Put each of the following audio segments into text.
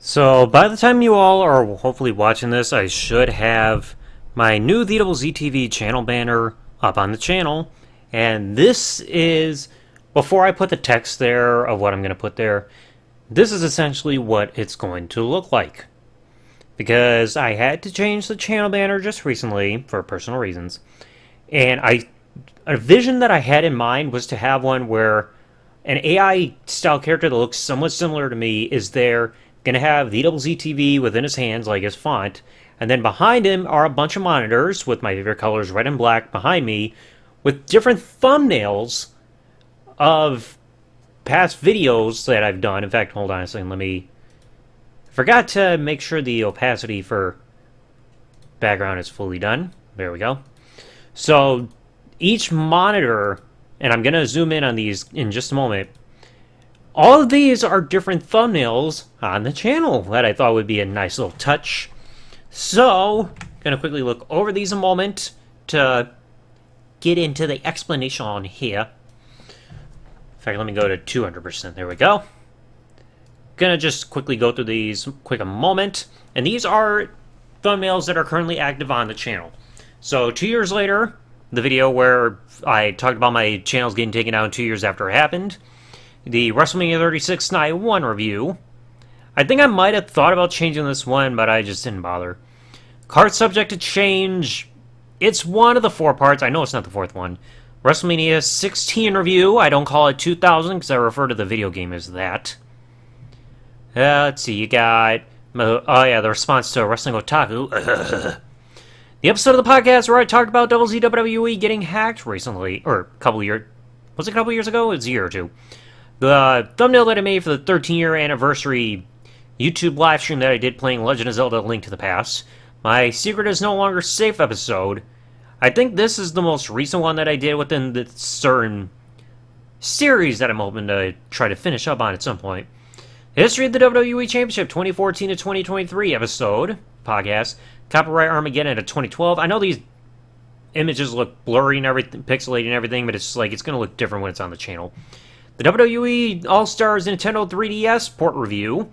So by the time you all are hopefully watching this, I should have my new TheDoubleZTV channel banner up on the channel. And this is, before I put the text there of what I'm going to put there, this is essentially what it's going to look like. Because I had to change the channel banner just recently for personal reasons. And a vision that I had in mind was to have one where an AI style character that looks somewhat similar to me is there, going to have TheDoubleZTV within his hands like his font, and then behind him are a bunch of monitors with my favorite colors red and black behind me with different thumbnails of past videos that I've done. In fact, hold on a second, I forgot to make sure the opacity for background is fully done. There we go. So each monitor, and I'm going to zoom in on these in just a moment, all of these are different thumbnails on the channel that I thought would be a nice little touch. So, going to quickly look over these a moment to get into the explanation on here. In fact, let me go to 200%. There we go. Gonna just quickly go through these quick a moment. And these are thumbnails that are currently active on the channel. So 2 years later, the video where I talked about my channels getting taken down 2 years after it happened. The WrestleMania 36 Night 1 review. I think I might have thought about changing this one, but I just didn't bother. Card subject to change. It's one of the 4 parts. I know it's not the 4th one. WrestleMania 16 review. I don't call it 2000 because I refer to the video game as that. Let's see, you got... oh yeah, the response to Wrestling Otaku. The episode of the podcast where I talked about WWE getting hacked recently. Or a couple years... Was it a couple years ago? It's a year or two. The thumbnail that I made for the 13-year anniversary YouTube live stream that I did playing Legend of Zelda: Link to the Past. My Secret is No Longer Safe episode. I think this is the most recent one that I did within the certain series that I'm hoping to try to finish up on at some point. History of the WWE Championship 2014 to 2023 episode, podcast. Copyright Armageddon of 2012. I know these images look blurry and everything, pixelated and everything, but it's like it's going to look different when it's on the channel. The WWE All-Stars Nintendo 3DS port review.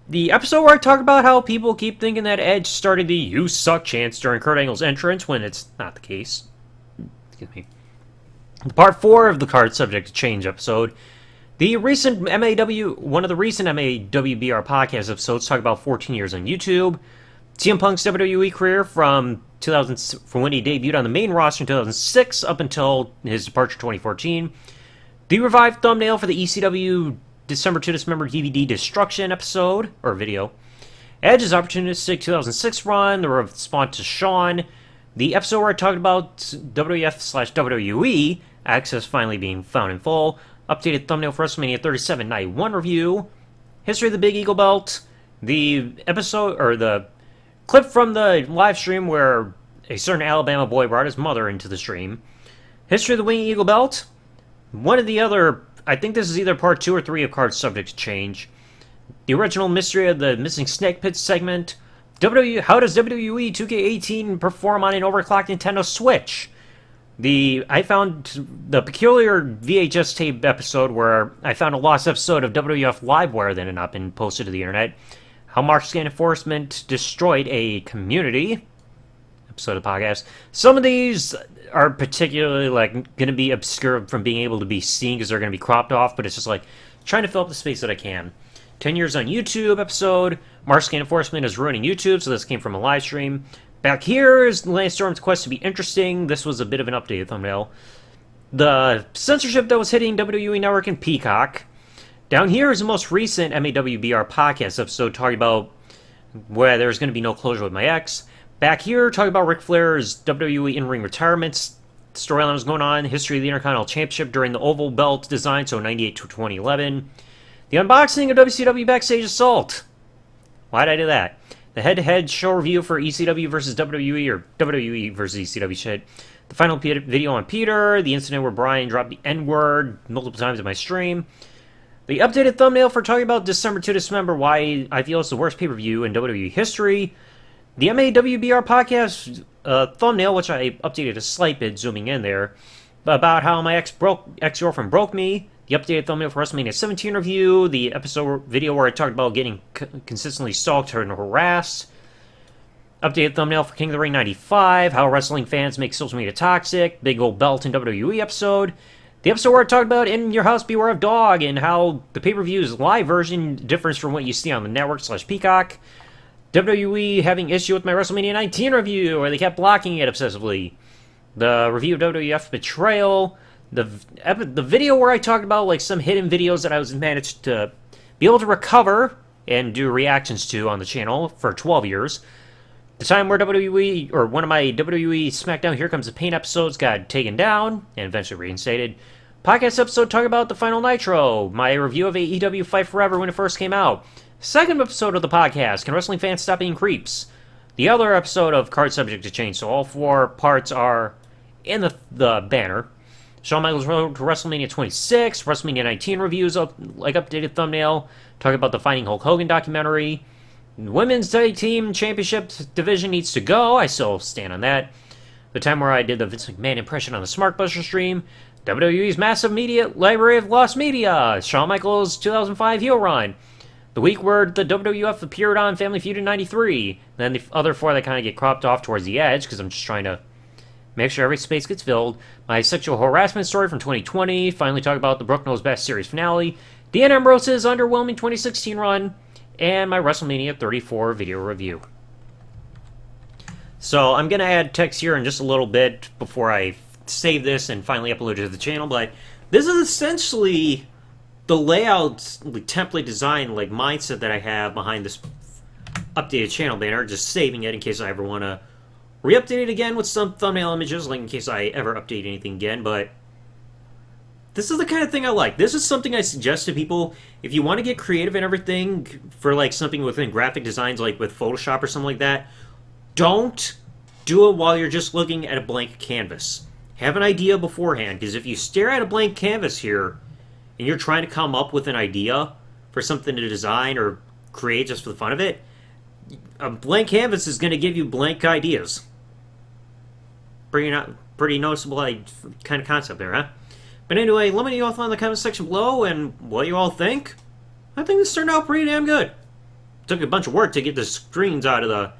The episode where I talk about how people keep thinking that Edge started the "You Suck" chants during Kurt Angle's entrance when it's not the case. Excuse me. Part 4 of the card subject to change episode. The recent one of the recent MAWBR podcast episodes talk about 14 years on YouTube. CM Punk's WWE career from when he debuted on the main roster in 2006 up until his departure in 2014. The revived thumbnail for the ECW December to Dismember DVD Destruction episode, or video. Edge's opportunistic 2006 run, the response to Shawn. The episode where I talked about WF/WWE, access finally being found in full. Updated thumbnail for WrestleMania 37 Night 1 review. History of the Big Eagle Belt. The episode, or the clip from the live stream where a certain Alabama boy brought his mother into the stream. History of the Wing Eagle Belt. One of the other, I think this is either part 2 or 3 of cards subject to change. The original mystery of the missing Snake Pit segment. How does WWE 2K18 perform on an overclocked Nintendo Switch? I found the peculiar VHS tape episode where I found a lost episode of WWF Livewire that had not been posted to the internet. How Markscan Enforcement destroyed a community episode of the podcast. Some of these are particularly going to be obscure from being able to be seen because they're going to be cropped off, but it's just like trying to fill up the space that I can. 10 years on YouTube episode. Markscan Enforcement is ruining YouTube, so this came from a live stream. Back here is Lance Storm's quest to be interesting. This was a bit of an updated thumbnail. The censorship that was hitting WWE Network and Peacock. Down here is the most recent MAWBR podcast episode talking about where there's going to be no closure with my ex. Back here, talking about Ric Flair's WWE in-ring retirement storyline was going on. History of the Intercontinental Championship during the Oval Belt design, so 98 to 2011. The unboxing of WCW Backstage Assault. Why did I do that? The head-to-head show review for ECW versus WWE, or WWE versus ECW shit. The final video on Peter. The incident where Brian dropped the N-word multiple times in my stream. The updated thumbnail for talking about December to Dismember, why I feel it's the worst pay-per-view in WWE history. The MAWBR podcast thumbnail, which I updated a slight bit, zooming in there, about how my ex-girlfriend broke me. the updated thumbnail for WrestleMania 17 review, the episode video where I talked about getting consistently stalked and harassed, updated thumbnail for King of the Ring 95, how wrestling fans make social media toxic, big old belt and WWE episode, the episode where I talked about In Your House Beware of Dog and how the pay-per-view's live version differs from what you see on the network/Peacock, WWE having issue with my WrestleMania 19 review where they kept blocking it obsessively, the review of WWF's Betrayal, the video where I talked about like some hidden videos that I was managed to be able to recover and do reactions to on the channel for 12 years. The time where WWE, or one of my WWE SmackDown Here Comes the Pain episodes got taken down and eventually reinstated. Podcast episode talking about the Final Nitro, my review of AEW Fight Forever when it first came out. Second episode of the podcast, Can Wrestling Fans Stop Being Creeps? The other episode of Card Subject to Change, so all 4 parts are in the banner. Shawn Michaels Road to WrestleMania 26, WrestleMania 19 reviews, like updated thumbnail, talking about the Finding Hulk Hogan documentary. Women's Tag Team Championship division needs to go. I still stand on that. The time where I did the Vince McMahon impression on the Smartbuster stream. WWE's massive media library of lost media. Shawn Michaels' 2005 heel run. The week where the WWF appeared on Family Feud in 93. Then the other 4 that kind of get cropped off towards the edge because I'm just trying to make sure every space gets filled. My sexual harassment story from 2020. Finally talk about the Brooke Knows Best series finale. Dean Ambrose's underwhelming 2016 run. And my WrestleMania 34 video review. So I'm going to add text here in just a little bit before I save this and finally upload it to the channel. But this is essentially the layout, the template design, like mindset that I have behind this updated channel banner. Just saving it in case I ever want to re-update it again with some thumbnail images, like in case I ever update anything again. But this is the kind of thing I like. This is something I suggest to people. If you want to get creative and everything for like something within graphic designs, like with Photoshop or something like that, don't do it while you're just looking at a blank canvas. Have an idea beforehand, because if you stare at a blank canvas here and you're trying to come up with an idea for something to design or create just for the fun of it, a blank canvas is going to give you blank ideas. Pretty noticeable kind of concept there, huh? But anyway, let me know your thoughts in the comment section below and what you all think. I think this turned out pretty damn good. Took a bunch of work to get the screens out of the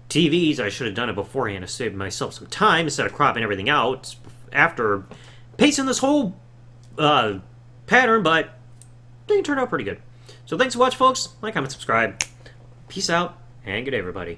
TVs. I should have done it beforehand to save myself some time instead of cropping everything out after pasting this whole pattern, but I think it turned out pretty good. So thanks for watching, folks. Like, comment, subscribe. Peace out, and good day, everybody.